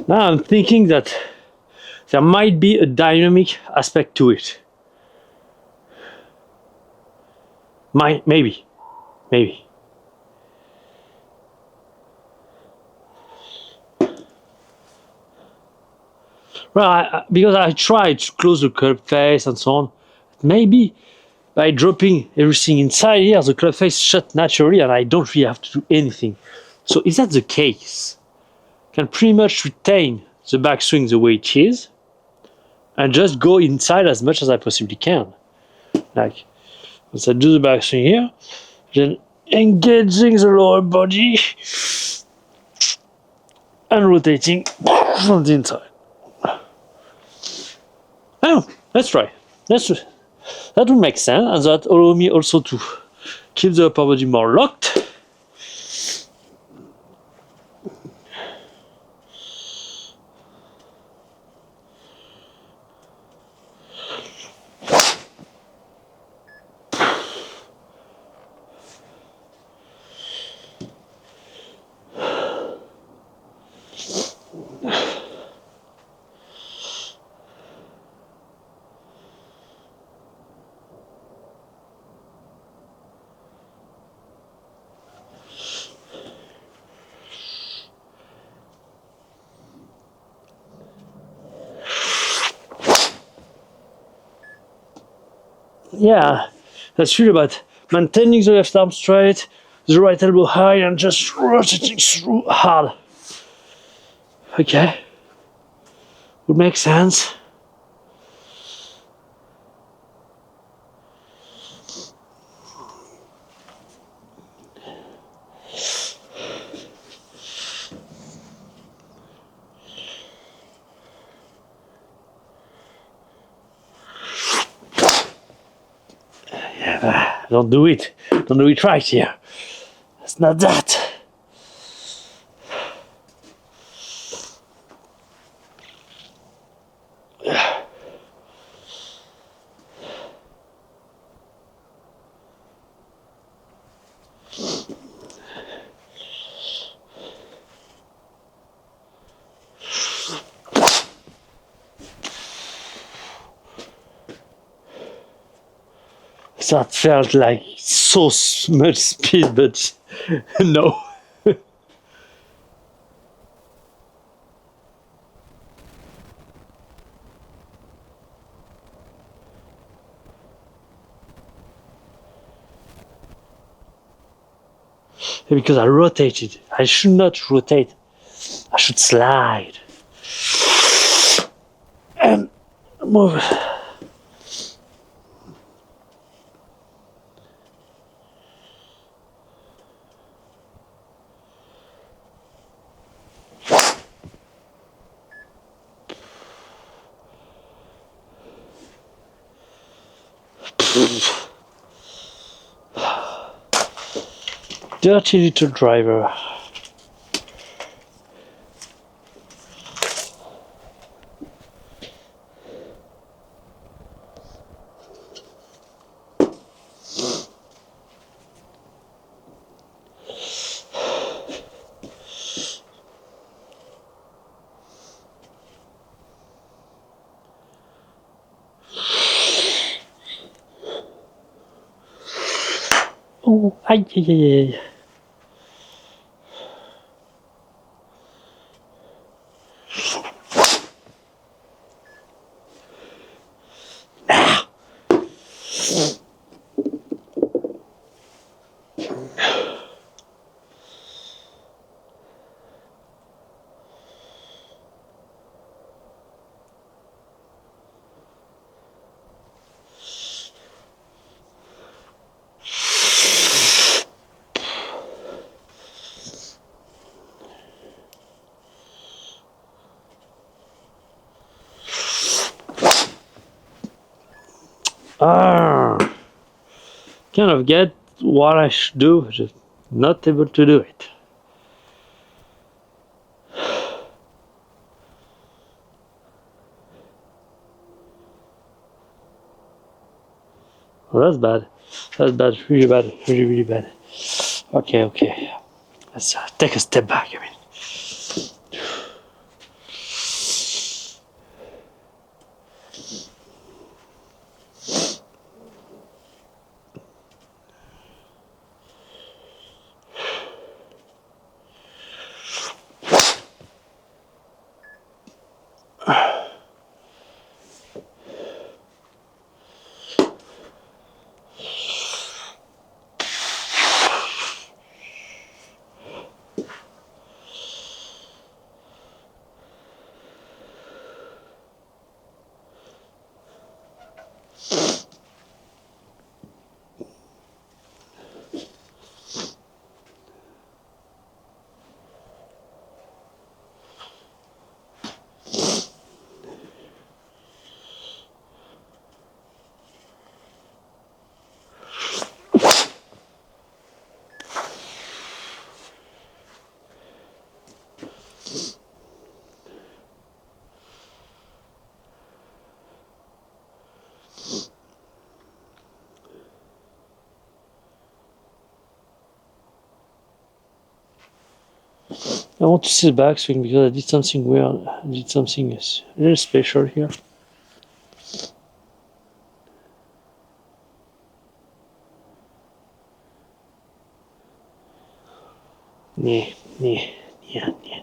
Now I'm thinking that there might be a dynamic aspect to it. Maybe. Well, because I tried to close the club face and so on. Maybe by dropping everything inside here, the club face shut naturally and I don't really have to do anything. So if that's the case, I can pretty much retain the backswing the way it is and just go inside as much as I possibly can. Like, once I do the backswing here, then engaging the lower body and rotating from the inside. Oh, let's try. That would make sense, and that allow me also to keep the upper body more locked. Yeah, that's really about maintaining the left arm straight, the right elbow high, and just rotating through hard. Okay, would make sense. Yeah, don't do it right here. It's not that. That felt like so much speed, but no. Because I rotated. I should not rotate. I should slide. And move. Dirty little driver. Oh, aïe, aïe, aïe, aïe. Ah, kind of get what I should do, just not able to do it. Well, that's bad. That's bad. Really bad. Really, really bad. Okay, okay. Let's take a step back. I mean. I want to see the backswing because I did something weird. I did something really special here. Yeah, yeah, yeah, yeah.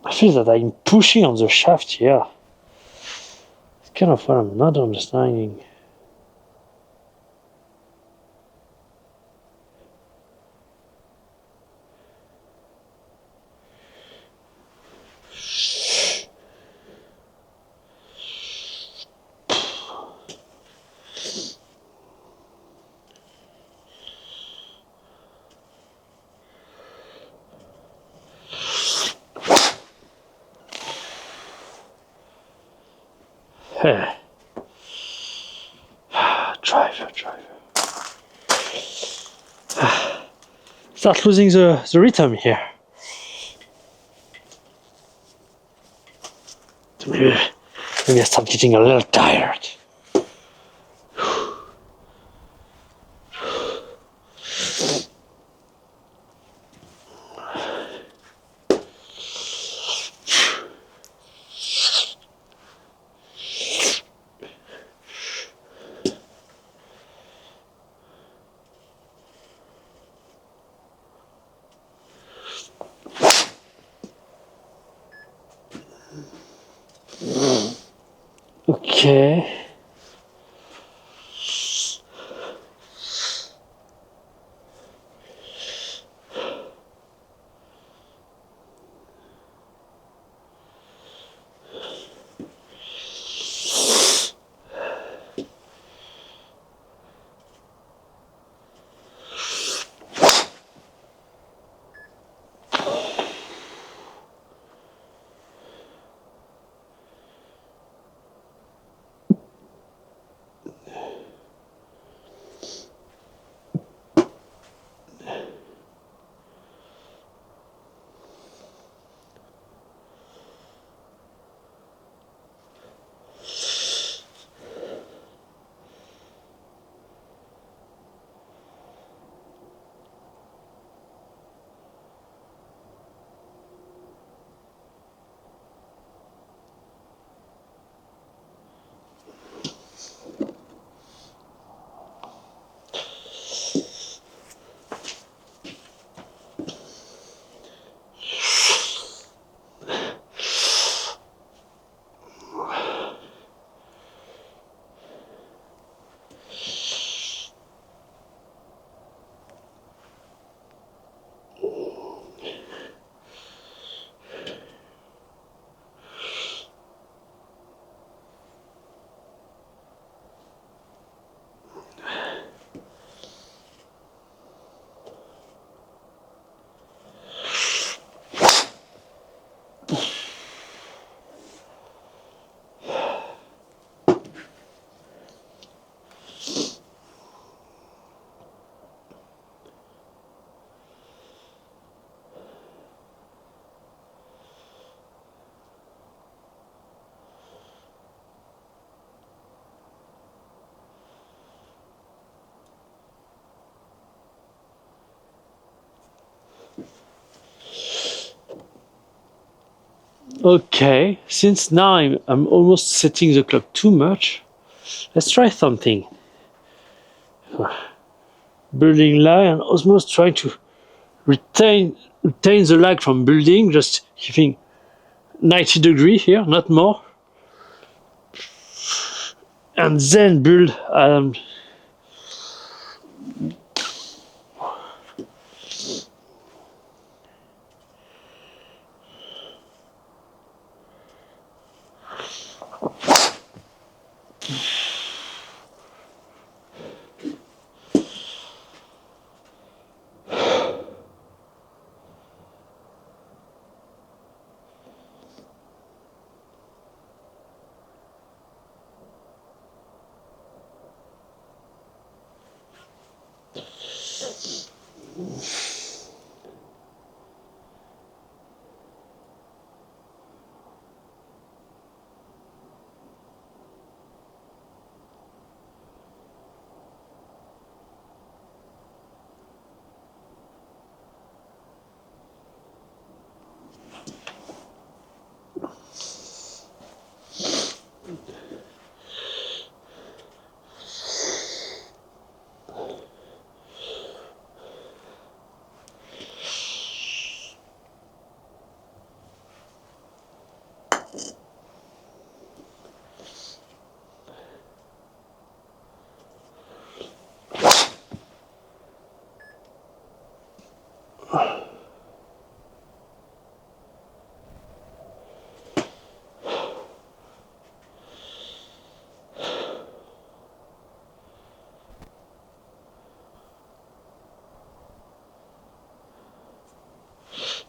I feel that I'm pushing on the shaft here. It's kind of what I'm not understanding. Driver. Start losing the rhythm here. Maybe I start getting a little tired. Okay. Okay, since now I'm almost setting the clock too much, let's try something. Building lag and almost trying to retain the lag from building, just keeping 90 degrees here, not more. And then build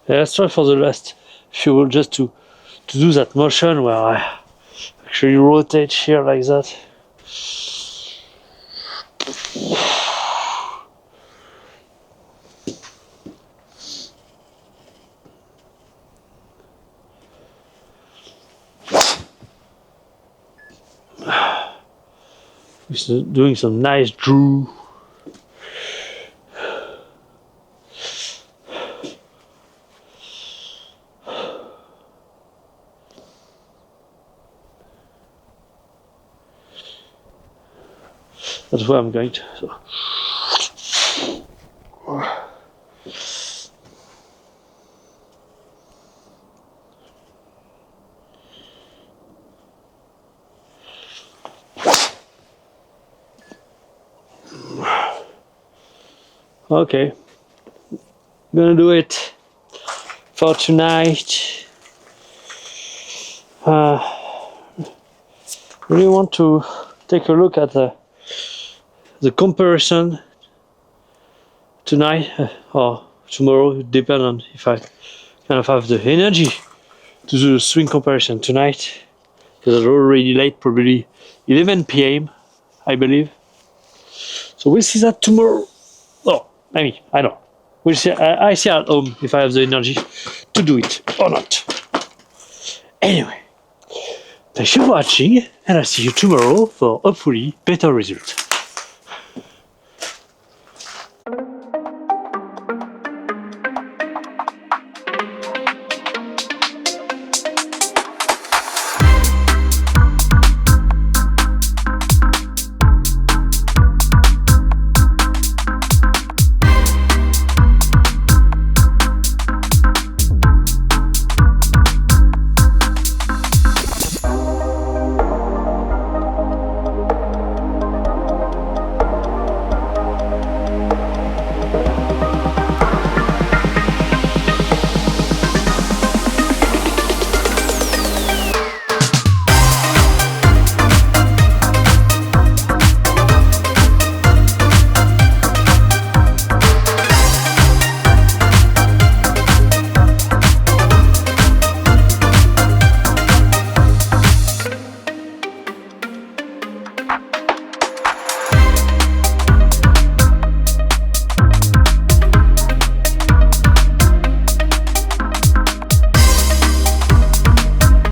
let's try for the last few just to do that motion where I actually rotate here like that. Doing some nice drew. That's where I'm going to. So. Okay, I'm gonna do it for tonight. Really want to take a look at the comparison tonight or tomorrow, depending on if I kind of have the energy to do the swing comparison tonight, because it's already late, probably 11 p.m. I believe. So we'll see that tomorrow. Oh, I mean, I don't know. We'll see. I see at home if I have the energy to do it or not. Anyway, thanks for watching, and I'll see you tomorrow for hopefully better results.